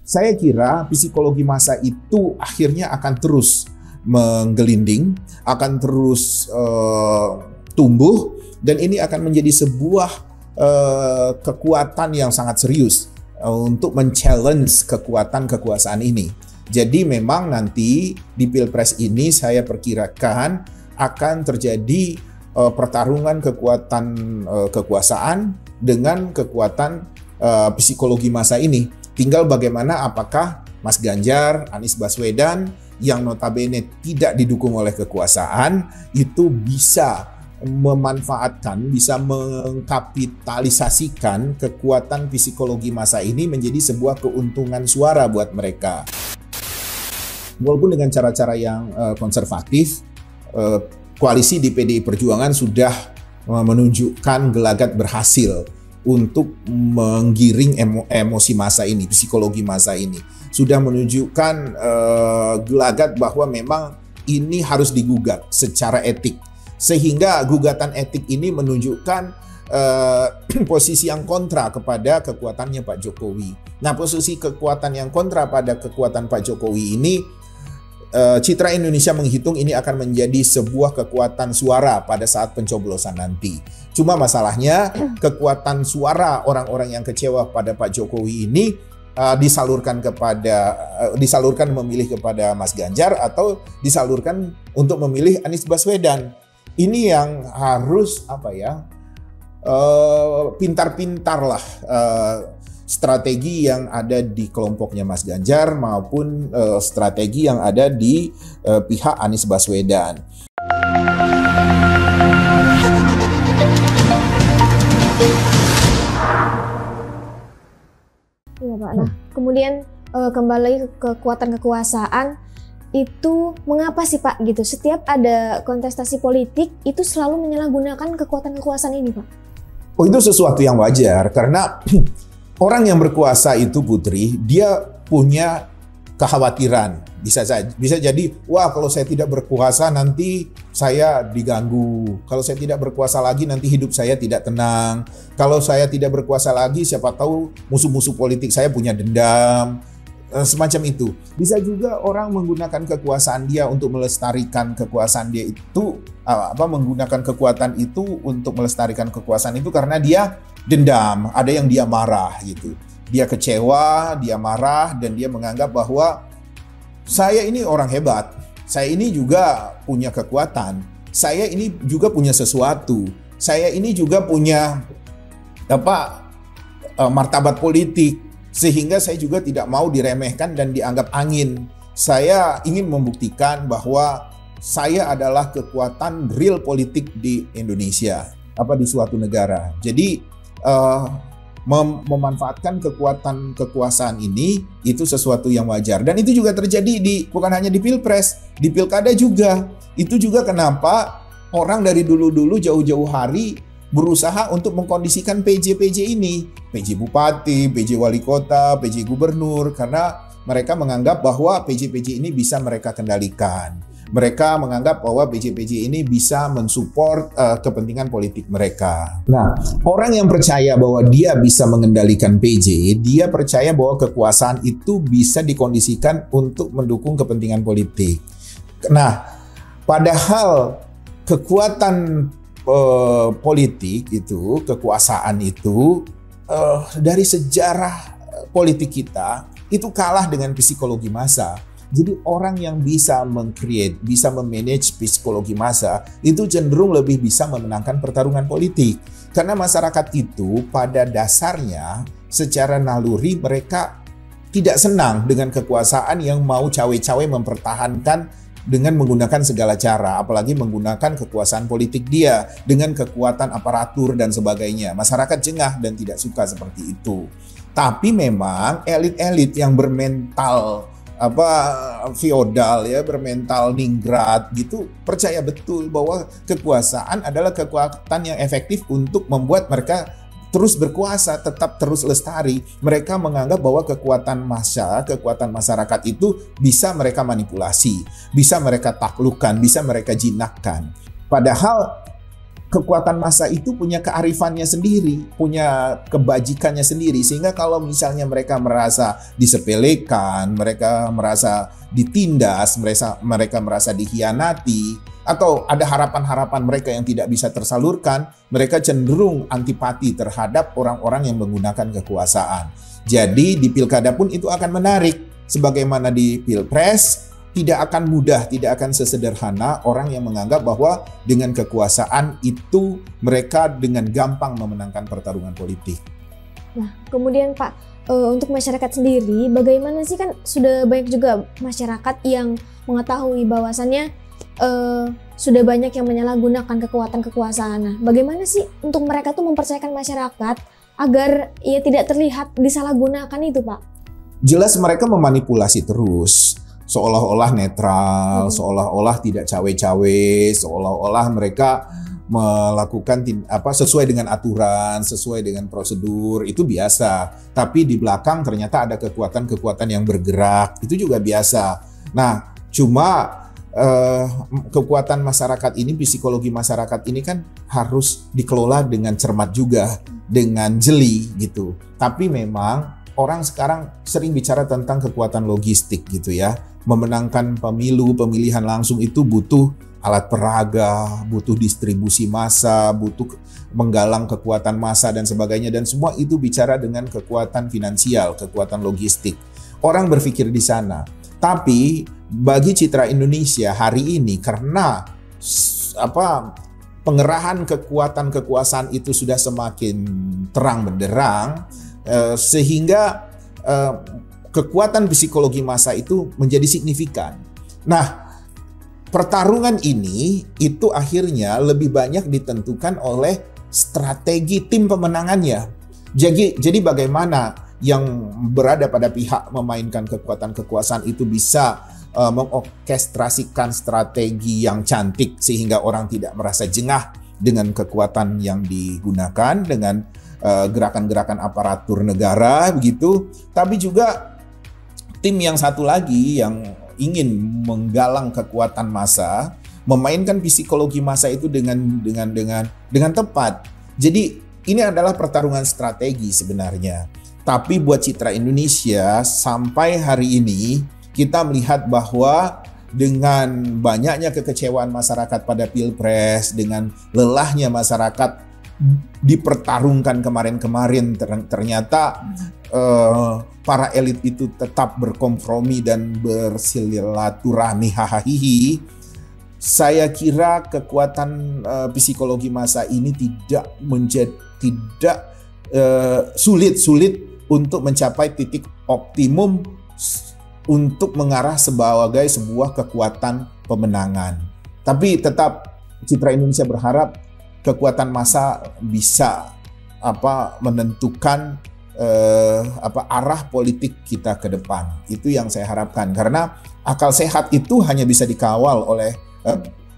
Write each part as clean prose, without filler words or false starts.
Saya kira psikologi massa itu akhirnya akan terus menggelinding, akan terus tumbuh, dan ini akan menjadi sebuah kekuatan yang sangat serius untuk men-challenge kekuatan kekuasaan ini. Jadi memang nanti di Pilpres ini saya perkirakan akan terjadi pertarungan kekuatan kekuasaan dengan kekuatan psikologi massa ini. Tinggal bagaimana apakah Mas Ganjar, Anies Baswedan yang notabene tidak didukung oleh kekuasaan itu bisa memanfaatkan, bisa mengkapitalisasikan kekuatan psikologi massa ini menjadi sebuah keuntungan suara buat mereka. Walaupun dengan cara-cara yang konservatif, koalisi di PDI Perjuangan sudah menunjukkan gelagat berhasil untuk menggiring emosi massa ini, psikologi massa ini. Sudah menunjukkan gelagat bahwa memang ini harus digugat secara etik. Sehingga gugatan etik ini menunjukkan posisi yang kontra kepada kekuatannya Pak Jokowi. Nah, posisi kekuatan yang kontra pada kekuatan Pak Jokowi ini, Citra Indonesia menghitung ini akan menjadi sebuah kekuatan suara pada saat pencoblosan nanti. Cuma masalahnya kekuatan suara orang-orang yang kecewa pada Pak Jokowi ini disalurkan memilih kepada Mas Ganjar atau disalurkan untuk memilih Anies Baswedan. Ini yang harus pintar-pintar lah strategi yang ada di kelompoknya Mas Ganjar maupun strategi yang ada di pihak Anies Baswedan. Iya Pak. Nah, kemudian kembali ke kekuatan kekuasaan itu mengapa sih Pak gitu? Setiap ada kontestasi politik itu selalu menyalahgunakan kekuatan kekuasaan ini Pak? Oh, itu sesuatu yang wajar karena orang yang berkuasa itu Putri, dia punya kekhawatiran. Bisa jadi, wah kalau saya tidak berkuasa nanti saya diganggu. Kalau saya tidak berkuasa lagi nanti hidup saya tidak tenang. Kalau saya tidak berkuasa lagi siapa tahu musuh-musuh politik saya punya dendam. Semacam itu. Bisa juga orang menggunakan kekuasaan dia untuk melestarikan kekuasaan dia itu, menggunakan kekuatan itu untuk melestarikan kekuasaan itu karena dia dendam, ada yang dia marah gitu. Dia kecewa, dia marah, dan dia menganggap bahwa saya ini orang hebat, saya ini juga punya kekuatan, saya ini juga punya sesuatu, saya ini juga punya martabat politik, sehingga saya juga tidak mau diremehkan dan dianggap angin. Saya ingin membuktikan bahwa saya adalah kekuatan real politik di Indonesia, di suatu negara. Jadi memanfaatkan kekuatan kekuasaan ini itu sesuatu yang wajar, dan itu juga terjadi bukan hanya di Pilpres, di Pilkada juga. Itu juga kenapa orang dari dulu-dulu jauh-jauh hari berusaha untuk mengkondisikan PJ-PJ ini, PJ Bupati, PJ Wali Kota, PJ Gubernur, karena mereka menganggap bahwa PJ-PJ ini bisa mereka kendalikan. Mereka menganggap bahwa PJ-PJ ini bisa mensupport kepentingan politik mereka. Nah, orang yang percaya bahwa dia bisa mengendalikan PJ, dia percaya bahwa kekuasaan itu bisa dikondisikan untuk mendukung kepentingan politik. Nah, padahal kekuatan politik itu, kekuasaan itu dari sejarah politik kita itu kalah dengan psikologi massa. Jadi orang yang bisa meng-create, bisa memanage psikologi massa itu cenderung lebih bisa memenangkan pertarungan politik. Karena masyarakat itu pada dasarnya secara naluri mereka tidak senang dengan kekuasaan yang mau cawe-cawe mempertahankan dengan menggunakan segala cara, apalagi menggunakan kekuasaan politik dia dengan kekuatan aparatur dan sebagainya. Masyarakat jengah dan tidak suka seperti itu. Tapi memang elit-elit yang bermental feodal ya, bermental ningrat gitu, percaya betul bahwa kekuasaan adalah kekuatan yang efektif untuk membuat mereka terus berkuasa, tetap terus lestari. Mereka menganggap bahwa kekuatan massa, kekuatan masyarakat itu bisa mereka manipulasi, bisa mereka taklukkan, bisa mereka jinakkan. Padahal kekuatan massa itu punya kearifannya sendiri, punya kebajikannya sendiri, sehingga kalau misalnya mereka merasa disepelekan, mereka merasa ditindas, mereka merasa dikhianati, atau ada harapan-harapan mereka yang tidak bisa tersalurkan, mereka cenderung antipati terhadap orang-orang yang menggunakan kekuasaan. Jadi di pilkada pun itu akan menarik, sebagaimana di pilpres. Tidak akan mudah, tidak akan sesederhana orang yang menganggap bahwa dengan kekuasaan itu mereka dengan gampang memenangkan pertarungan politik. Nah, kemudian Pak, untuk masyarakat sendiri, bagaimana sih, kan sudah banyak juga masyarakat yang mengetahui bahwasannya sudah banyak yang menyalahgunakan kekuatan kekuasaan. Nah, bagaimana sih untuk mereka tuh mempercayakan masyarakat agar ia tidak terlihat disalahgunakan itu, Pak? Jelas mereka memanipulasi terus. Seolah-olah netral, seolah-olah tidak cawe-cawe, seolah-olah mereka melakukan sesuai dengan aturan, sesuai dengan prosedur, itu biasa. Tapi di belakang ternyata ada kekuatan-kekuatan yang bergerak, itu juga biasa. Nah, cuma kekuatan masyarakat ini, psikologi masyarakat ini kan harus dikelola dengan cermat juga, dengan jeli gitu. Tapi memang orang sekarang sering bicara tentang kekuatan logistik gitu ya. Memenangkan pemilu, pemilihan langsung itu butuh alat peraga, butuh distribusi massa, butuh menggalang kekuatan massa dan sebagainya. Dan semua itu bicara dengan kekuatan finansial, kekuatan logistik. Orang berpikir di sana. Tapi bagi citra Indonesia hari ini, karena pengerahan kekuatan kekuasaan itu sudah semakin terang benderang, sehingga kekuatan psikologi massa itu menjadi signifikan. Nah, pertarungan ini itu akhirnya lebih banyak ditentukan oleh strategi tim pemenangannya. Jadi bagaimana yang berada pada pihak memainkan kekuatan kekuasaan itu bisa mengorkestrasikan strategi yang cantik sehingga orang tidak merasa jengah dengan kekuatan yang digunakan, dengan gerakan-gerakan aparatur negara begitu. Tapi juga tim yang satu lagi yang ingin menggalang kekuatan massa, memainkan psikologi massa itu dengan tepat. Jadi ini adalah pertarungan strategi sebenarnya. Tapi buat citra Indonesia sampai hari ini kita melihat bahwa dengan banyaknya kekecewaan masyarakat pada Pilpres, dengan lelahnya masyarakat dipertarungkan kemarin-kemarin, ternyata para elit itu tetap berkompromi dan bersilaturahmi hahaha. Saya kira kekuatan psikologi massa ini tidak sulit untuk mencapai titik optimum untuk mengarah sebagai sebuah kekuatan pemenangan. Tapi tetap citra Indonesia berharap kekuatan massa bisa menentukan arah politik kita ke depan. Itu yang saya harapkan, karena akal sehat itu hanya bisa dikawal oleh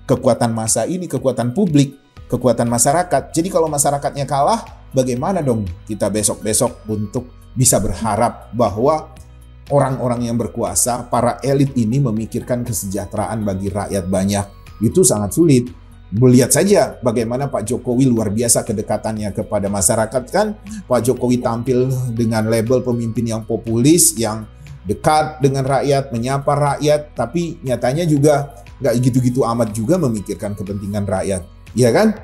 kekuatan massa ini, kekuatan publik, kekuatan masyarakat. Jadi kalau masyarakatnya kalah, bagaimana dong kita besok-besok untuk bisa berharap bahwa orang-orang yang berkuasa, para elit ini memikirkan kesejahteraan bagi rakyat banyak? Itu sangat sulit. Melihat saja bagaimana Pak Jokowi luar biasa kedekatannya kepada masyarakat kan. Pak Jokowi tampil dengan label pemimpin yang populis, yang dekat dengan rakyat, menyapa rakyat, tapi nyatanya juga nggak gitu-gitu amat juga memikirkan kepentingan rakyat. Iya kan?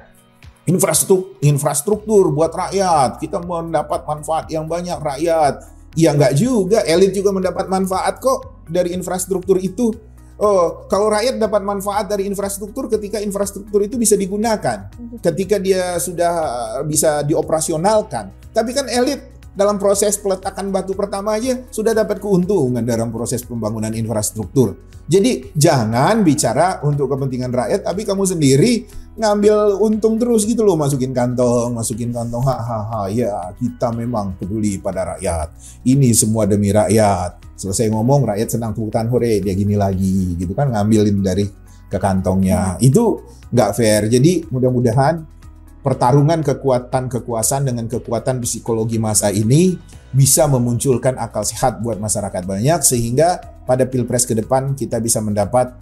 Infrastruktur buat rakyat, kita mendapat manfaat yang banyak rakyat. Ya nggak juga, elit juga mendapat manfaat kok dari infrastruktur itu. Oh, kalau rakyat dapat manfaat dari infrastruktur ketika infrastruktur itu bisa digunakan, ketika dia sudah bisa dioperasionalkan. Tapi kan elit dalam proses peletakan batu pertama aja sudah dapat keuntungan dalam proses pembangunan infrastruktur. Jadi jangan bicara untuk kepentingan rakyat, tapi kamu sendiri ngambil untung terus gitu loh, masukin kantong, hahaha. Ya, kita memang peduli pada rakyat. Ini semua demi rakyat. Selesai ngomong, rakyat senang tepuk tangan, hore, dia gini lagi gitu kan, ngambilin dari ke kantongnya. Itu nggak fair. Jadi mudah-mudahan pertarungan kekuatan kekuasaan dengan kekuatan psikologi massa ini bisa memunculkan akal sehat buat masyarakat banyak, sehingga pada Pilpres ke depan kita bisa mendapat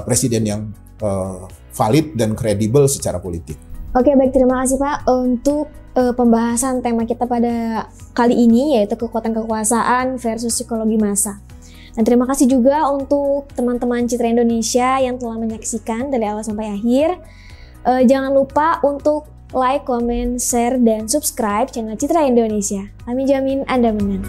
presiden yang valid dan kredibel secara politik. Oke, baik, terima kasih Pak untuk pembahasan tema kita pada kali ini, yaitu kekuatan kekuasaan versus psikologi massa. Dan terima kasih juga untuk teman-teman Citra Indonesia yang telah menyaksikan dari awal sampai akhir. Jangan lupa untuk like, comment, share, dan subscribe channel Citra Indonesia. Kami jamin Anda menang.